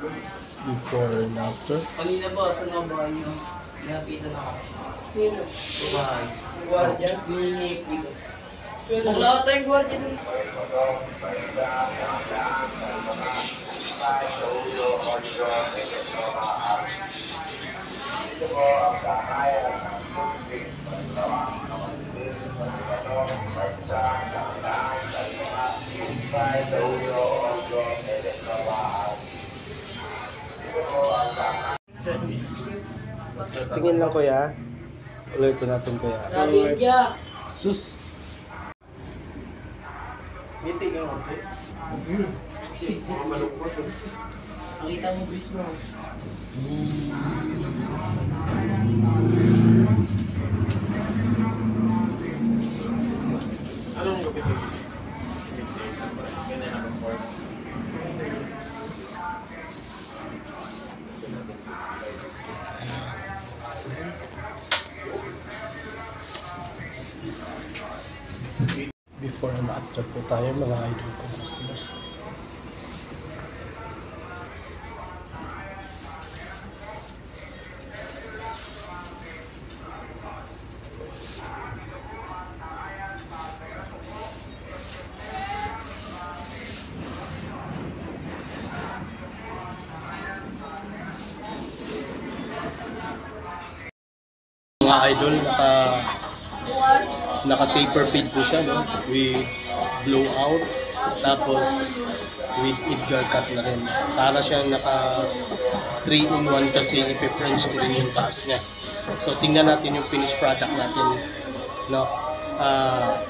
Before and after. Kanina ba, saan nga bahay nyo? Napitan ako. Sino? Bahay. Guardia? Minipig. Wala tayong guardia dun. Tingin lang kuya. Ulitin natin kuya. Nabigya! Sus! Ngiti ka mo. Makita mo breeze mo. Anong gabi siya? Ganyan ako for. Before na ma-attract po tayo mga idol ko customers. Mga idol, naka-taper feed po siya, no? With blowout, tapos with Edgar cut na rin. Para siyang naka 3-in-1 kasi ipi-French ko rin yung taas niya. So tingnan natin yung finished product natin, no?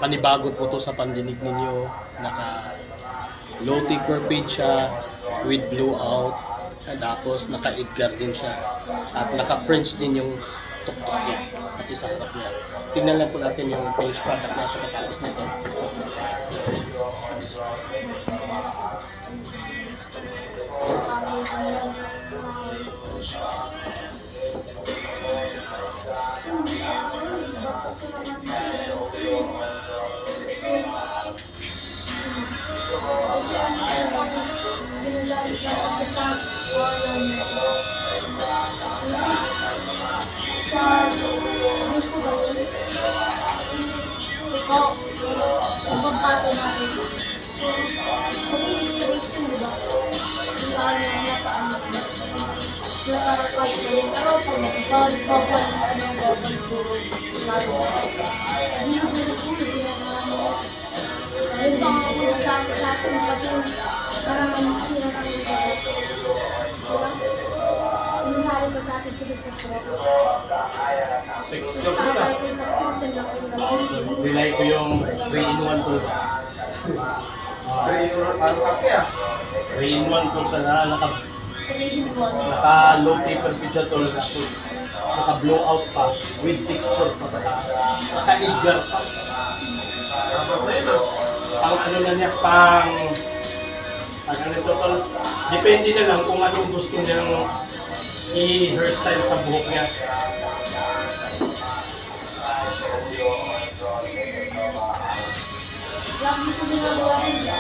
Panibago po to sa pandinig ninyo. Naka low taper feed siya with blowout, tapos naka Edgar din siya. At naka French din yung tuktok niya at sa harap niya. Tingnan lang po natin yung finished product na siya katapos nito. Pagpapato natin. Kasi straight yun, diba? Yung ano na paano. Yung parang kahit na rin. Pero pag bawal, ano yung bawal puro. Hindi yung puro, ginagawa mo. Ayun ba ako sa atin pati parang sila kami diba? Sinasali pa sa atin sila sa trip. Relay ko yung 3-in-1 tool. 3-in-1 parang kape ah. 3-in-1 tool siya na naka low taper feed siya tool, tapos naka blowout pa with texture pa sa taas. Naka Edgar pa. Ang ano na niya pang ano total, depende na lang kung anong gusto niyang i-hairstyle sa buhok niya. Lagi ko ginagawa rin sa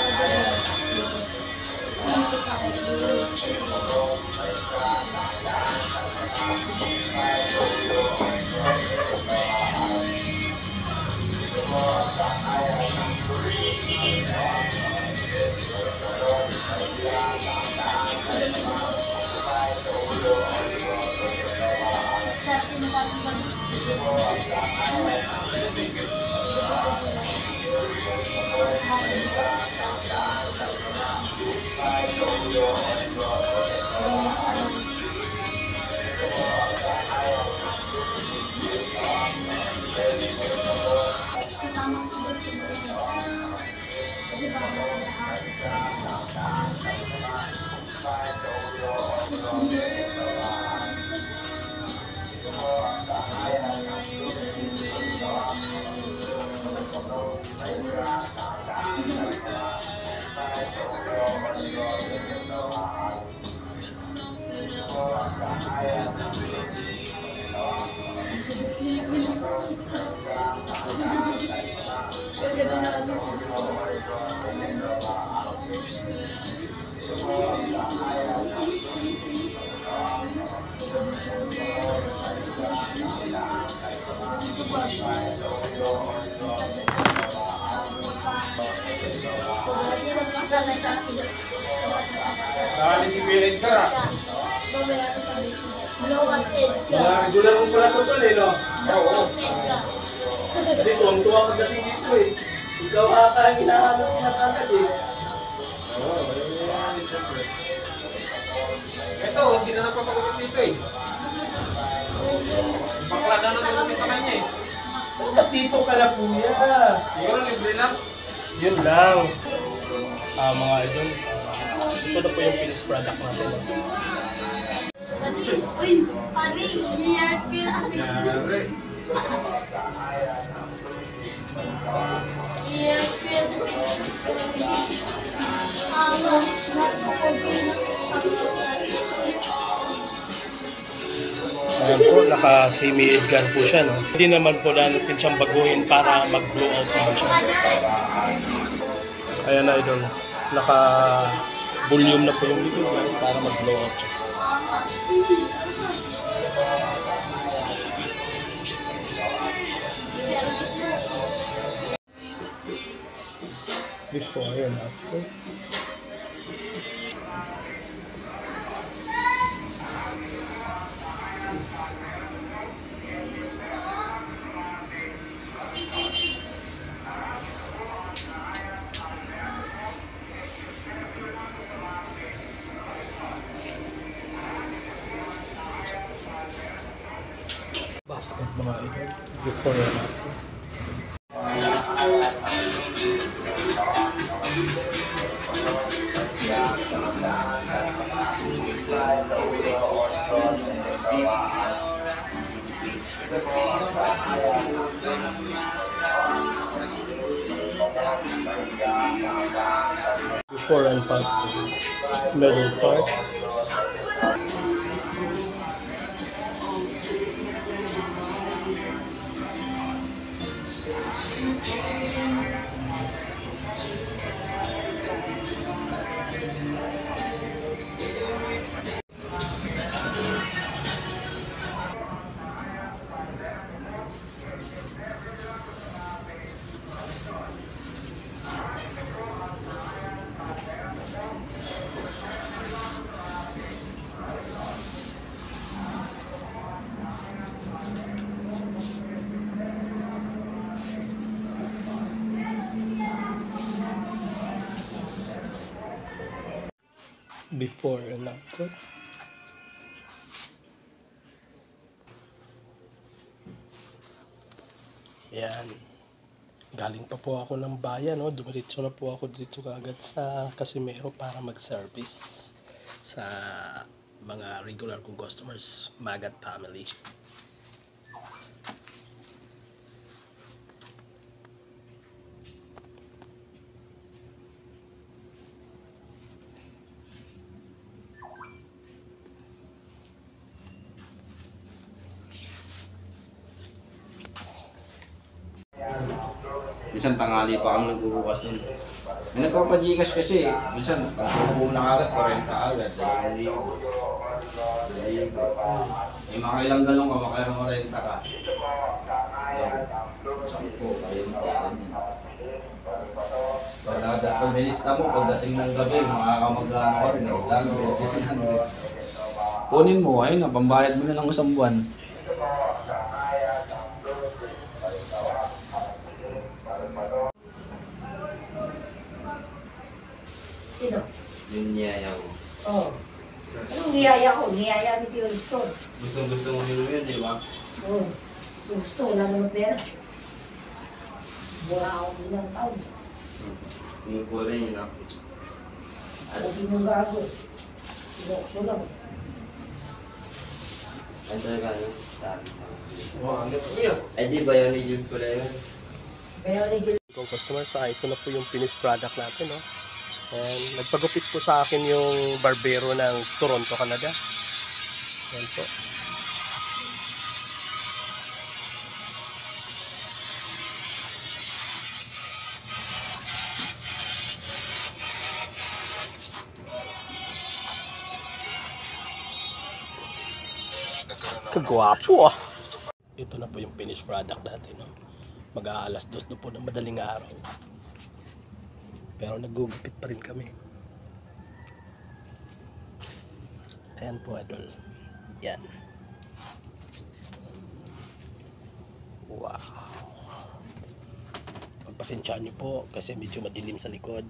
si Kuya Edgar. Blow at Edgar. Regular mo pala ito pala, no? Blow at Edgar. Kasi tuwang-tuwa pagdating dito eh. Ikaw ata ang hinahanap ko na kagad eh. Oo, siyempre. Ito, hindi na nagpapagulit dito eh. Bakla na nagpapagulit sa kanya eh. Bakit dito ka na kuya? Siguro libre lang. Yun lang. Mga idol, ito na po yung finished product natin. Panis. Uy, Panis. Yari. Ayan po, naka-semi Edgar po siya, no? Hindi naman po natin siyang baguhin para mag-blow out naman siya. Ayan na idol, naka-volume na po yung likod para mag-blow out siya. Before and after. Basket mga idol. Before and after. Before and after. Middle part. Before and after. Yan. Galing pa po ako ng bayan, no? Dumiretso na po ako dito kagad sa Casimero para mag-service sa mga regular kong customers, Magat family. Minsan tangali pa kami nagbubukas nun. May nagpapagikas kasi, minsan pagbubuong na agad, 40 agad, 2,000. May mga ilang galong ka, makayang 40 ka. Yung 10, ayun, ganyan. Pag nilista mo, pagdating ng gabi, makakamagano ka rin, nagdano, kunin mo, ayun na, pambayad mo na lang isang buwan. Sino? Yung niyaya ko. Oo. Anong niyaya ko? Niyaya ni Tio Liston. Gusto mo nilo yun, di ba? Oo. Gusto, wala naman pera. Mura ako bilang taon. Yung po rin yun, Ano di mong gago? Sinokso lang. Ano talaga yun? Sabi. Ano kuya? Ay di ba yun ni Jules pala yun? Kaya ni Jill. Kung customers, ito na po yung finished product natin, no? And nagpagupit po sa akin yung barbero ng Toronto, Canada. Yan po. Kagwapo ah. Ito na po yung finished product natin, no? Mag-aalas 2 na po ng madaling araw. Pero nagugupit pa rin kami. Ayan po, idol. Yan. Wow. Pagpasensyaan niyo po kasi medyo madilim sa likod.